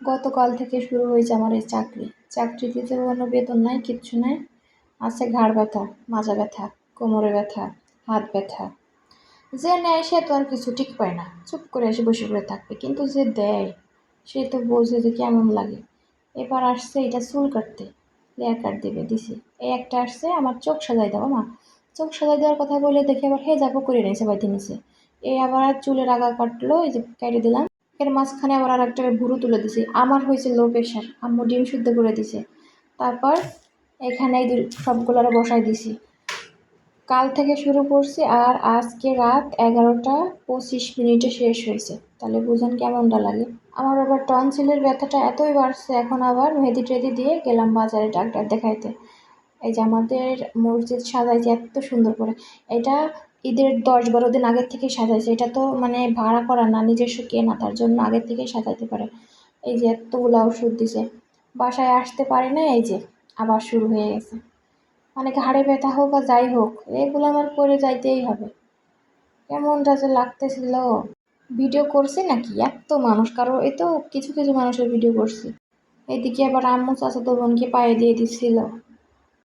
গতকাল থেকে শুরু হয়েছে আমার এই চাকরিতে তো কোনো বেতন নাই, কিচ্ছু নাই। আছে ঘাড় ব্যথা, মাজা ব্যথা, কোমরে ব্যথা, হাত ব্যথা। যে নেয় সে তো আর কিছু ঠিক পায় না, চুপ করে এসে বসে পড়ে থাকবে, কিন্তু যে দেয় সে তো বোঝে যে কেমন লাগে। এবার আসছে এটা চুল কাটতে, হেয়ার কাট দিবে, দিছি। এই একটা আসছে আমার চোখ সাজাই দেবো মা, চোখ সাজাই দেওয়ার কথা বলে দেখে আবার হে যাবো করে নিয়েছে বাইতে নিছে। এই আবার চুলের আগা কাটলো, এই যে কেটে দিলাম। এর মাঝখানে আবার আর একটা ভুরু তুলে দিছি। আমার হয়েছে লো প্রেশার, আম্মু ডিম সিদ্ধ করে দিছে। তারপর এখানে এই সবগুলো বসাই দিছি। কাল থেকে শুরু করছি আর আজকে রাত 11টা 25 মিনিটে শেষ হয়েছে। তাহলে বুঝেন কেমনটা লাগে। আমার আবার টনসিলের ব্যথাটা এতই বাড়ছে, এখন আবার মেহেদি টেদি দিয়ে গেলাম বাজারে ডাক্তার দেখাইতে। এই যে আমাদের মসজিদ সাজাইছে এত সুন্দর করে, এটা ঈদের 10-12 দিন আগের থেকে সাজাইছে। এটা তো মানে ভাড়া করা না, নিজস্ব কেনা, তার জন্য আগের থেকেই সাজাইতে পারে। এই যে এতগুলা ওষুধ দিছে, বাসায় আসতে পারি না, এই যে আবার শুরু হয়ে গেছে। মানে ঘাড়ে ব্যথা হোক আর যাই হোক, এগুলো আমার করে যাইতেই হবে। কেমনটা যে লাগতেছিল। ভিডিও করছি নাকি এত মানুষ, কারো এই তো কিছু কিছু মানুষের ভিডিও করছি। এদিকে আবার আম্মু চাচাতো বোনকে পায়ে দিয়ে দিচ্ছিল।